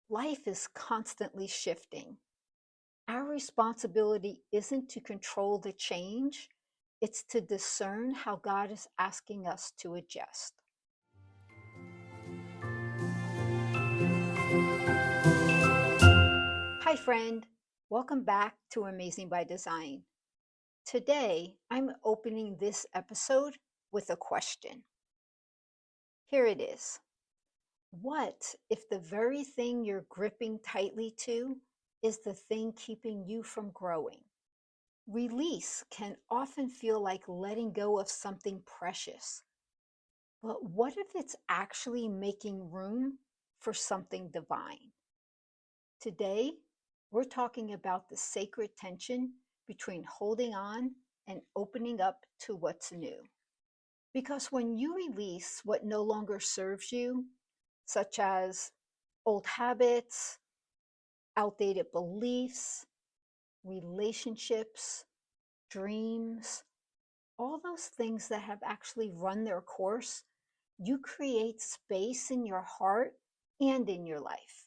Life is constantly shifting. Our responsibility isn't to control the change, it's to discern how God is asking us to adjust. Hi, friend. Welcome back to Amazing by Design. Today, I'm opening this episode with a question. Here it is. What if the very thing you're gripping tightly to is the thing keeping you from growing? Release can often feel like letting go of something precious. But what if it's actually making room for something divine? Today, we're talking about the sacred tension between holding on and opening up to what's new. Because when you release what no longer serves you, such as old habits, outdated beliefs, relationships, dreams, all those things that have actually run their course, you create space in your heart and in your life.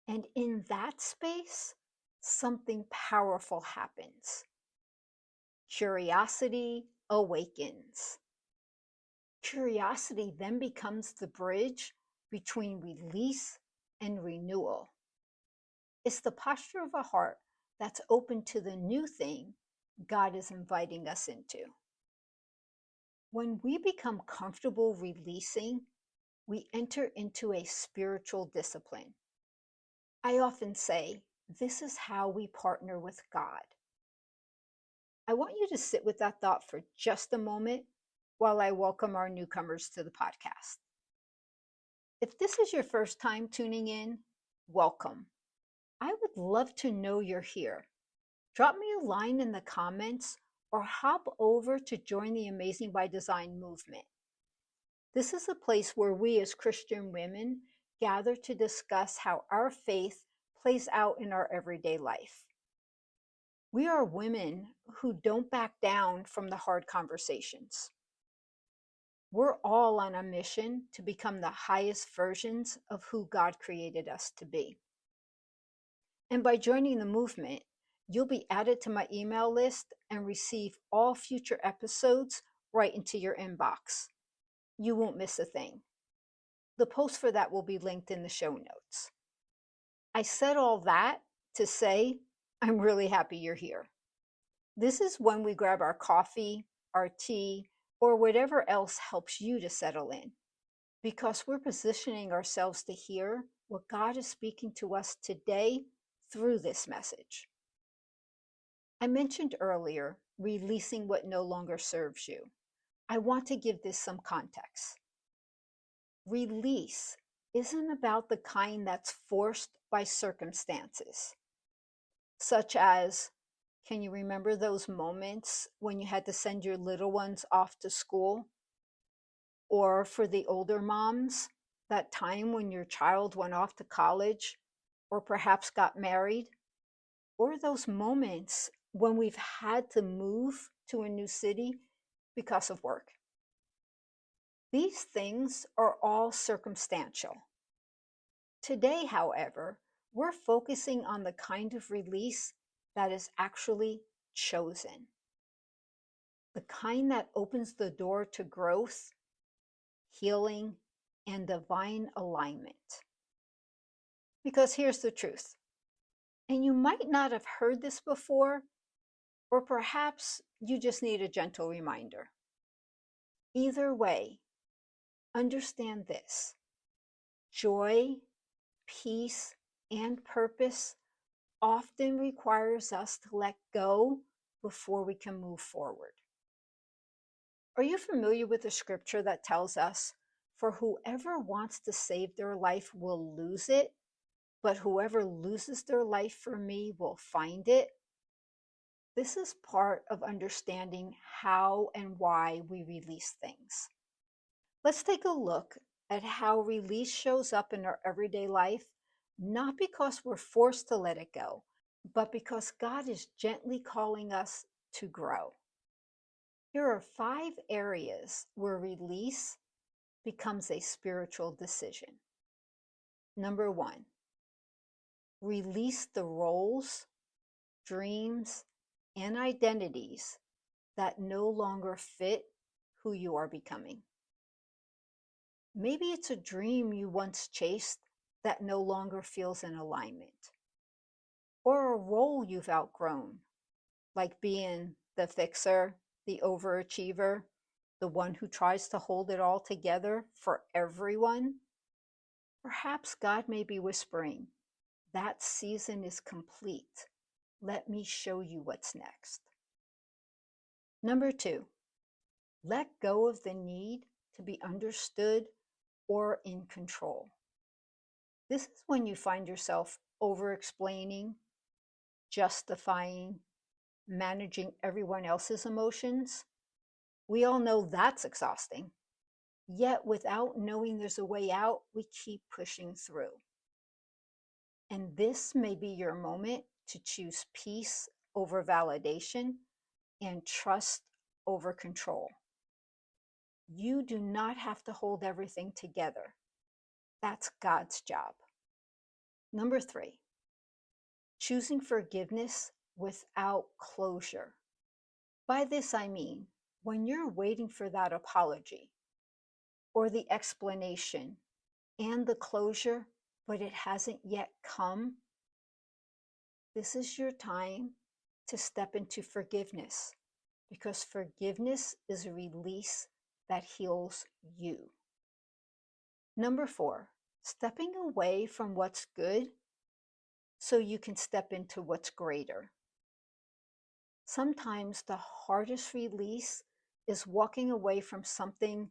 And in that space, something powerful happens. Curiosity awakens. Curiosity then becomes the bridge between release and renewal. It's the posture of a heart that's open to the new thing God is inviting us into. When we become comfortable releasing, we enter into a spiritual discipline. I often say, this is how we partner with God. I want you to sit with that thought for just a moment while I welcome our newcomers to the podcast. If this is your first time tuning in, welcome. I would love to know you're here. Drop me a line in the comments or hop over to join the Amazing by Design movement. This is a place where we as Christian women gather to discuss how our faith plays out in our everyday life. We are women who don't back down from the hard conversations. We're all on a mission to become the highest versions of who God created us to be. And by joining the movement, you'll be added to my email list and receive all future episodes right into your inbox. You won't miss a thing. The post for that will be linked in the show notes. I said all that to say I'm really happy you're here. This is when we grab our coffee, our tea, or whatever else helps you to settle in, because we're positioning ourselves to hear what God is speaking to us today through this message. I mentioned earlier releasing what no longer serves you. I want to give this some context. Release isn't about the kind that's forced by circumstances, such as, can you remember those moments when you had to send your little ones off to school? Or for the older moms, that time when your child went off to college or perhaps got married? Or those moments when we've had to move to a new city because of work? These things are all circumstantial. Today, however, we're focusing on the kind of release that is actually chosen, the kind that opens the door to growth, healing, and divine alignment. Because here's the truth, and you might not have heard this before, or perhaps you just need a gentle reminder. Either way, understand this: joy, peace, and purpose often requires us to let go before we can move forward. Are you familiar with the scripture that tells us, "For whoever wants to save their life will lose it, but whoever loses their life for me will find it"? This is part of understanding how and why we release things. Let's take a look at how release shows up in our everyday life, not because we're forced to let it go, but because God is gently calling us to grow. Here are 5 areas where release becomes a spiritual decision. Number 1, Release the roles, dreams, and identities that no longer fit who you are becoming. Maybe it's a dream you once chased that no longer feels in alignment, or a role you've outgrown, like being the fixer, the overachiever, the one who tries to hold it all together for everyone. Perhaps God may be whispering, that season is complete. Let me show you what's next. Number 2, let go of the need to be understood or in control. This is when you find yourself over-explaining, justifying, managing everyone else's emotions. We all know that's exhausting. Yet without knowing there's a way out, we keep pushing through. And this may be your moment to choose peace over validation and trust over control. You do not have to hold everything together. That's God's job. Number 3, choosing forgiveness without closure. By this I mean, when you're waiting for that apology or the explanation and the closure, but it hasn't yet come, this is your time to step into forgiveness, because forgiveness is a release that heals you. Number 4, stepping away from what's good so you can step into what's greater. Sometimes the hardest release is walking away from something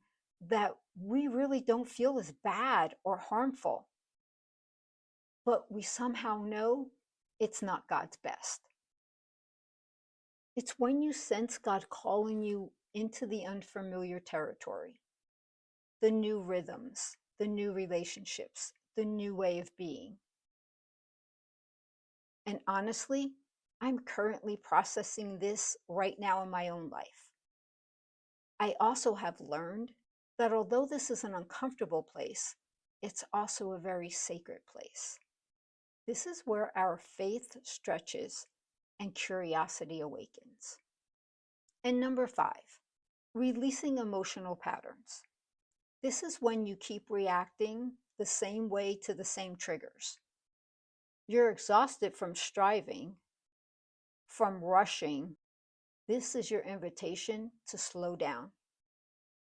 that we really don't feel is bad or harmful, but we somehow know it's not God's best. It's when you sense God calling you into the unfamiliar territory, the new rhythms, the new relationships, the new way of being. And honestly, I'm currently processing this right now in my own life. I also have learned that although this is an uncomfortable place, it's also a very sacred place. This is where our faith stretches and curiosity awakens. And number 5, releasing emotional patterns. This is when you keep reacting the same way to the same triggers. You're exhausted from striving, from rushing. This is your invitation to slow down,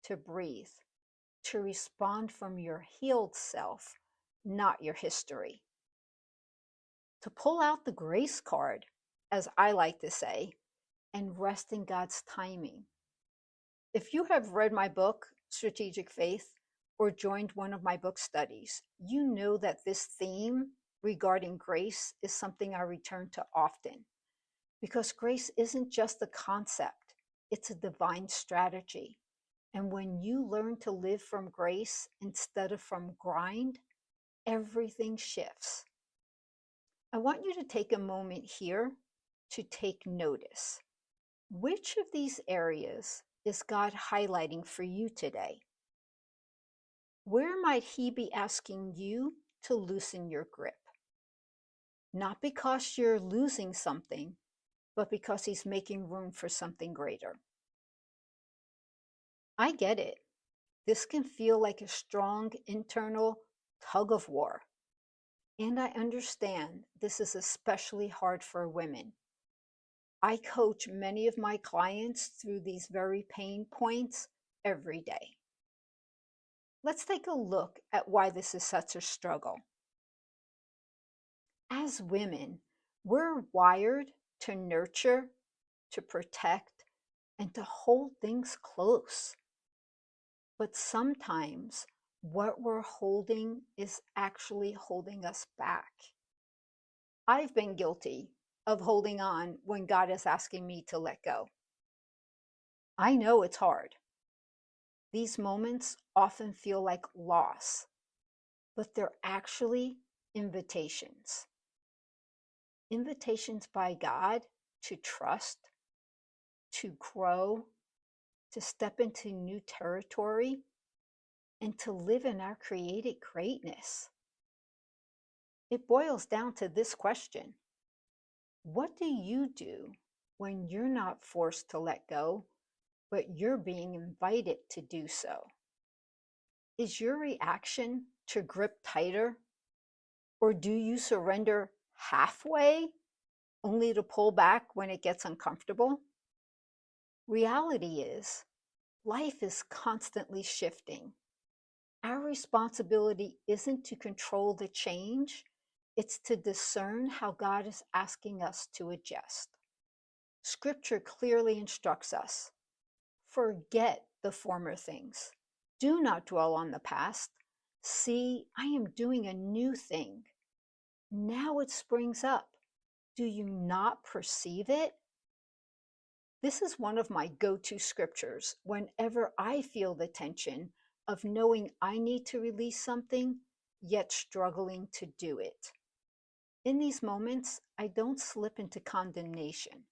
to breathe, to respond from your healed self, not your history. To pull out the grace card, as I like to say, and rest in God's timing. If you have read my book, Strategic Faith, or joined one of my book studies, you know that this theme regarding grace is something I return to often, because grace isn't just a concept, it's a divine strategy. And when you learn to live from grace instead of from grind, everything shifts. I want you to take a moment here to take notice. Which of these areas is God highlighting for you today? Where might He be asking you to loosen your grip? Not because you're losing something, but because He's making room for something greater. I get it. This can feel like a strong internal tug of war. And I understand this is especially hard for women. I coach many of my clients through these very pain points every day. Let's take a look at why this is such a struggle. As women, we're wired to nurture, to protect, and to hold things close. But sometimes what we're holding is actually holding us back. I've been guilty of holding on when God is asking me to let go. I know it's hard. These moments often feel like loss, but they're actually invitations. Invitations by God to trust, to grow, to step into new territory, and to live in our created greatness. It boils down to this question: what do you do when you're not forced to let go, but you're being invited to do so? Is your reaction to grip tighter, or do you surrender halfway only to pull back when it gets uncomfortable? Reality is, life is constantly shifting. Our responsibility isn't to control the change, it's to discern how God is asking us to adjust. Scripture clearly instructs us: forget the former things. Do not dwell on the past. See, I am doing a new thing. Now it springs up. Do you not perceive it? This is one of my go-to scriptures whenever I feel the tension of knowing I need to release something, yet struggling to do it. In these moments, I don't slip into condemnation.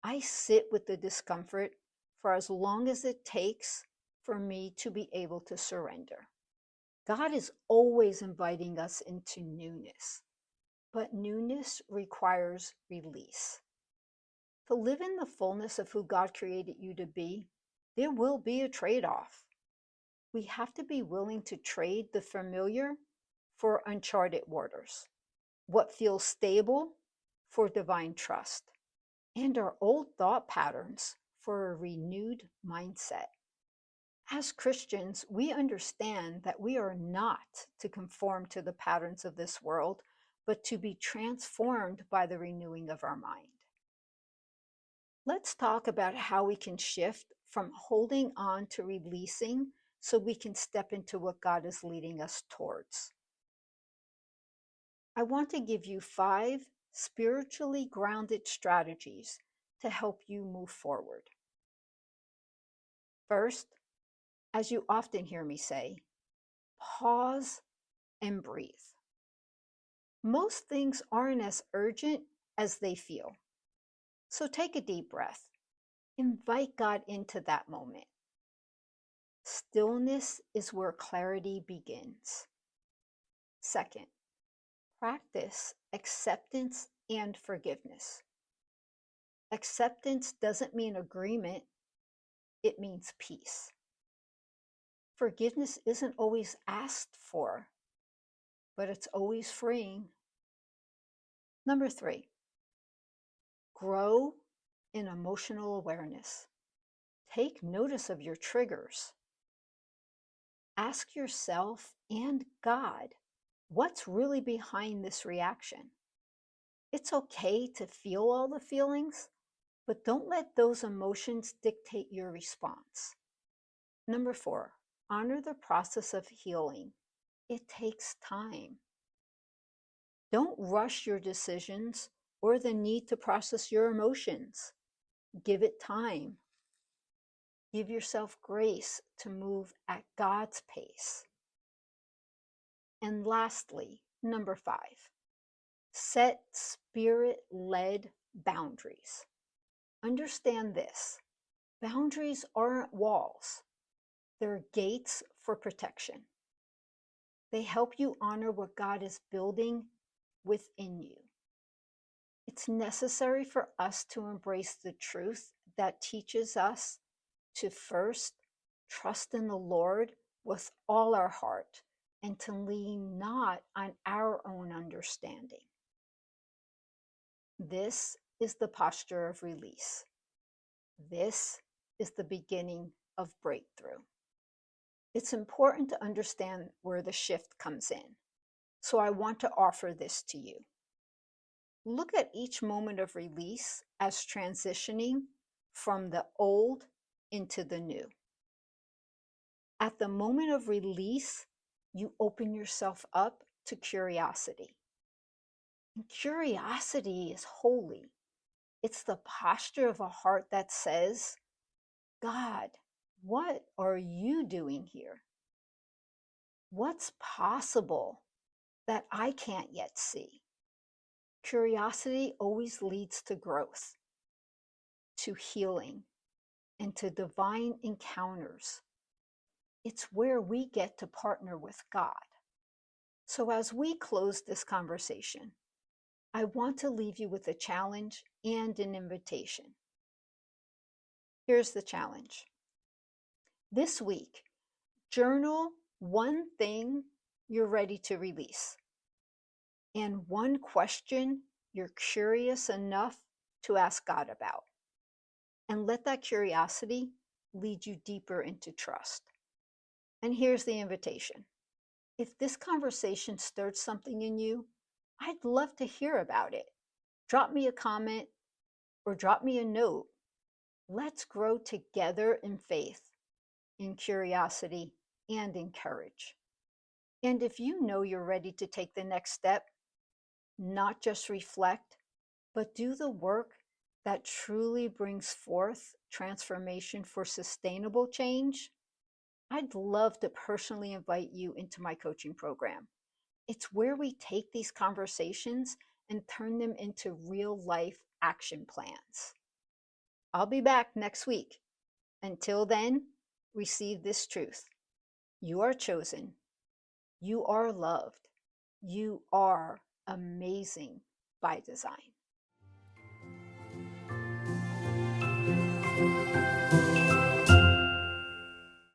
I sit with the discomfort for as long as it takes for me to be able to surrender. God is always inviting us into newness, but newness requires release. To live in the fullness of who God created you to be, there will be a trade-off. We have to be willing to trade the familiar for uncharted waters, what feels stable for divine trust, and our old thought patterns for a renewed mindset. As Christians, we understand that we are not to conform to the patterns of this world, but to be transformed by the renewing of our mind. Let's talk about how we can shift from holding on to releasing so we can step into what God is leading us towards. I want to give you 5 spiritually grounded strategies to help you move forward. First, as you often hear me say, pause and breathe. Most things aren't as urgent as they feel. So take a deep breath. Invite God into that moment. Stillness is where clarity begins. Second, practice acceptance and forgiveness. Acceptance doesn't mean agreement, it means peace. Forgiveness isn't always asked for, but it's always freeing. Number 3, grow in emotional awareness. Take notice of your triggers. Ask yourself and God, what's really behind this reaction? It's okay to feel all the feelings, but don't let those emotions dictate your response. Number 4, honor the process of healing. It takes time. Don't rush your decisions or the need to process your emotions. Give it time. Give yourself grace to move at God's pace. And lastly, number 5, set spirit-led boundaries. Understand this: boundaries aren't walls, they're gates for protection. They help you honor what God is building within you. It's necessary for us to embrace the truth that teaches us to first trust in the Lord with all our heart and to lean not on our own understanding. This is the posture of release. This is the beginning of breakthrough. It's important to understand where the shift comes in, so I want to offer this to you. Look at each moment of release as transitioning from the old into the new. At the moment of release, you open yourself up to curiosity. And curiosity is holy. It's the posture of a heart that says, God, what are you doing here? What's possible that I can't yet see? Curiosity always leads to growth, to healing, and to divine encounters. It's where we get to partner with God. So, as we close this conversation, I want to leave you with a challenge and an invitation. Here's the challenge. This week, journal one thing you're ready to release and one question you're curious enough to ask God about. And let that curiosity lead you deeper into trust. And here's the invitation. If this conversation stirred something in you, I'd love to hear about it. Drop me a comment or drop me a note. Let's grow together in faith, in curiosity, and in courage. And if you know you're ready to take the next step, not just reflect, but do the work that truly brings forth transformation for sustainable change, I'd love to personally invite you into my coaching program. It's where we take these conversations and turn them into real life action plans. I'll be back next week. Until then, receive this truth. You are chosen. You are loved. You are amazing by design.